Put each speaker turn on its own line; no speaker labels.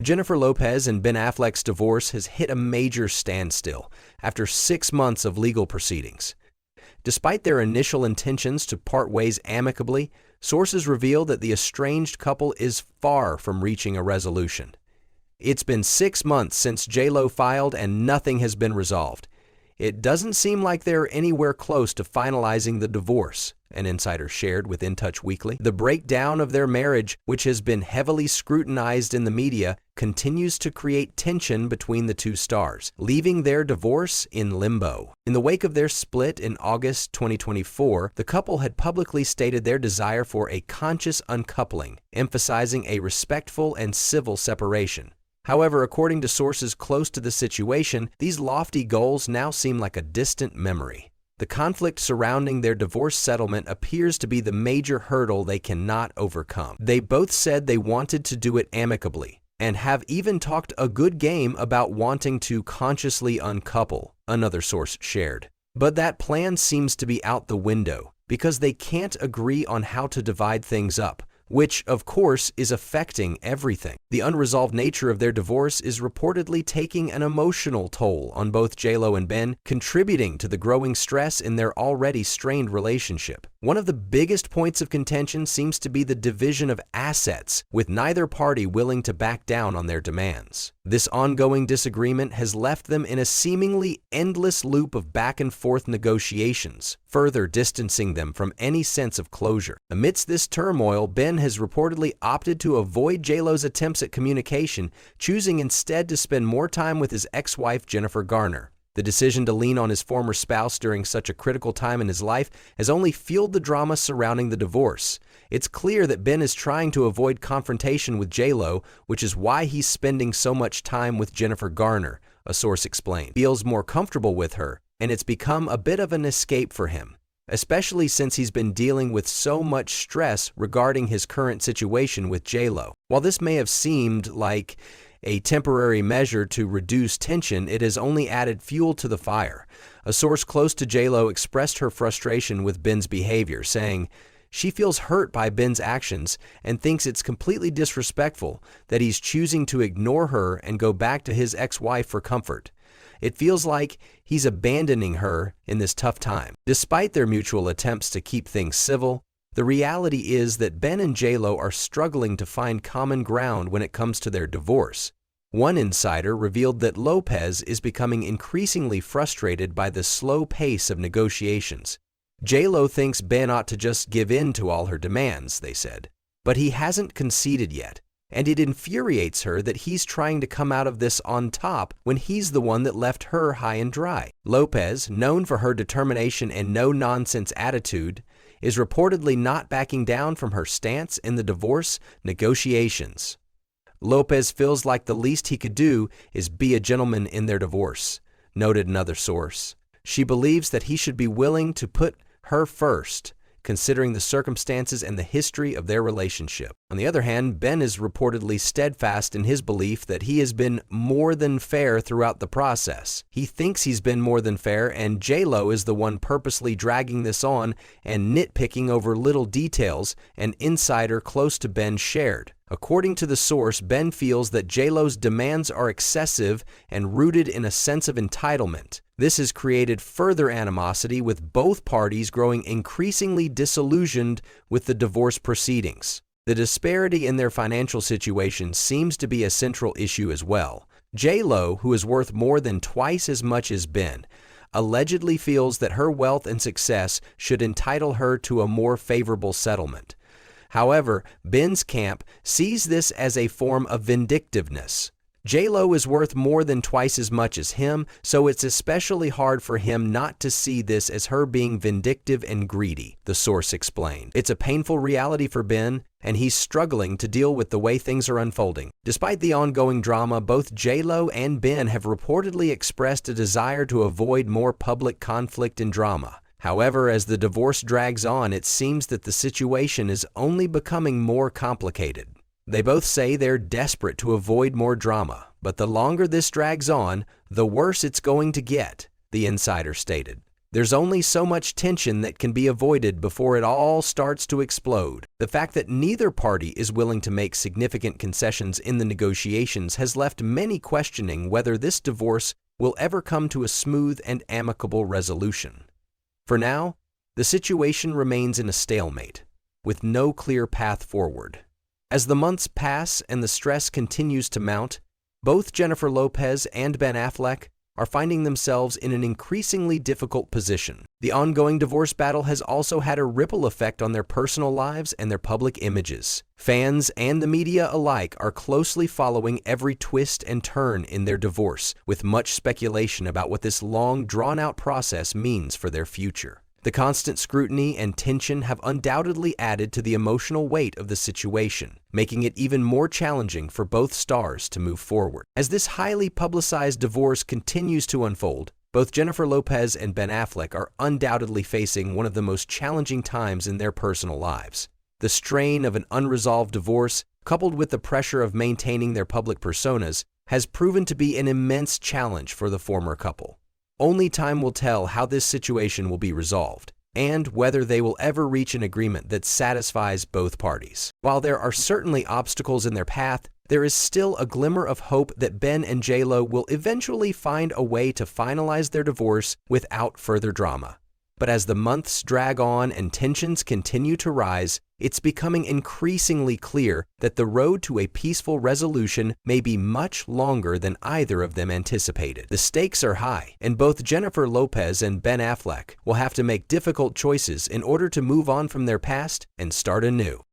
Jennifer Lopez and Ben Affleck's divorce has hit a major standstill after 6 months of legal proceedings. Despite their initial intentions to part ways amicably, sources reveal that the estranged couple is far from reaching a resolution. It's been 6 months since J.Lo filed and nothing has been resolved. It doesn't seem like they're anywhere close to finalizing the divorce, an insider shared with In Touch Weekly. The breakdown of their marriage, which has been heavily scrutinized in the media, continues to create tension between the two stars, leaving their divorce in limbo. In the wake of their split in August 2024, the couple had publicly stated their desire for a conscious uncoupling, emphasizing a respectful and civil separation. However, according to sources close to the situation, these lofty goals now seem like a distant memory. The conflict surrounding their divorce settlement appears to be the major hurdle they cannot overcome. They both said they wanted to do it amicably, and have even talked a good game about wanting to consciously uncouple, another source shared. But that plan seems to be out the window, because they can't agree on how to divide things up, which, of course, is affecting everything. The unresolved nature of their divorce is reportedly taking an emotional toll on both J.Lo and Ben, contributing to the growing stress in their already strained relationship. One of the biggest points of contention seems to be the division of assets, with neither party willing to back down on their demands. This ongoing disagreement has left them in a seemingly endless loop of back-and-forth negotiations, further distancing them from any sense of closure. Amidst this turmoil, Ben has reportedly opted to avoid J.Lo's attempts at communication, choosing instead to spend more time with his ex-wife Jennifer Garner. The decision to lean on his former spouse during such a critical time in his life has only fueled the drama surrounding the divorce. It's clear that Ben is trying to avoid confrontation with J.Lo, which is why he's spending so much time with Jennifer Garner, a source explained. He feels more comfortable with her, and it's become a bit of an escape for him, especially since he's been dealing with so much stress regarding his current situation with J.Lo. While this may have seemed like a temporary measure to reduce tension, it has only added fuel to the fire. A source close to J.Lo expressed her frustration with Ben's behavior, saying she feels hurt by Ben's actions and thinks it's completely disrespectful that he's choosing to ignore her and go back to his ex-wife for comfort. It feels like he's abandoning her in this tough time. Despite their mutual attempts to keep things civil, the reality is that Ben and J.Lo are struggling to find common ground when it comes to their divorce. One insider revealed that Lopez is becoming increasingly frustrated by the slow pace of negotiations. J.Lo thinks Ben ought to just give in to all her demands, they said, but he hasn't conceded yet, and it infuriates her that he's trying to come out of this on top when he's the one that left her high and dry. Lopez, known for her determination and no-nonsense attitude, is reportedly not backing down from her stance in the divorce negotiations. Lopez feels like the least he could do is be a gentleman in their divorce, noted another source. She believes that he should be willing to put her first, considering the circumstances and the history of their relationship. On the other hand, Ben is reportedly steadfast in his belief that he has been more than fair throughout the process. He thinks he's been more than fair, and J.Lo is the one purposely dragging this on and nitpicking over little details, an insider close to Ben shared. According to the source, Ben feels that J.Lo's demands are excessive and rooted in a sense of entitlement. This has created further animosity, with both parties growing increasingly disillusioned with the divorce proceedings. The disparity in their financial situation seems to be a central issue as well. J.Lo, who is worth more than twice as much as Ben, allegedly feels that her wealth and success should entitle her to a more favorable settlement. However, Ben's camp sees this as a form of vindictiveness. J.Lo is worth more than twice as much as him, so it's especially hard for him not to see this as her being vindictive and greedy, the source explained. It's a painful reality for Ben, and he's struggling to deal with the way things are unfolding. Despite the ongoing drama, both J.Lo and Ben have reportedly expressed a desire to avoid more public conflict and drama. However, as the divorce drags on, it seems that the situation is only becoming more complicated. They both say they're desperate to avoid more drama, but the longer this drags on, the worse it's going to get, the insider stated. There's only so much tension that can be avoided before it all starts to explode. The fact that neither party is willing to make significant concessions in the negotiations has left many questioning whether this divorce will ever come to a smooth and amicable resolution. For now, the situation remains in a stalemate, with no clear path forward. As the months pass and the stress continues to mount, both Jennifer Lopez and Ben Affleck are finding themselves in an increasingly difficult position. The ongoing divorce battle has also had a ripple effect on their personal lives and their public images. Fans and the media alike are closely following every twist and turn in their divorce, with much speculation about what this long, drawn-out process means for their future. The constant scrutiny and tension have undoubtedly added to the emotional weight of the situation, making it even more challenging for both stars to move forward. As this highly publicized divorce continues to unfold, both Jennifer Lopez and Ben Affleck are undoubtedly facing one of the most challenging times in their personal lives. The strain of an unresolved divorce, coupled with the pressure of maintaining their public personas, has proven to be an immense challenge for the former couple. Only time will tell how this situation will be resolved, and whether they will ever reach an agreement that satisfies both parties. While there are certainly obstacles in their path, there is still a glimmer of hope that Ben and J.Lo will eventually find a way to finalize their divorce without further drama. But as the months drag on and tensions continue to rise, it's becoming increasingly clear that the road to a peaceful resolution may be much longer than either of them anticipated. The stakes are high, and both Jennifer Lopez and Ben Affleck will have to make difficult choices in order to move on from their past and start anew.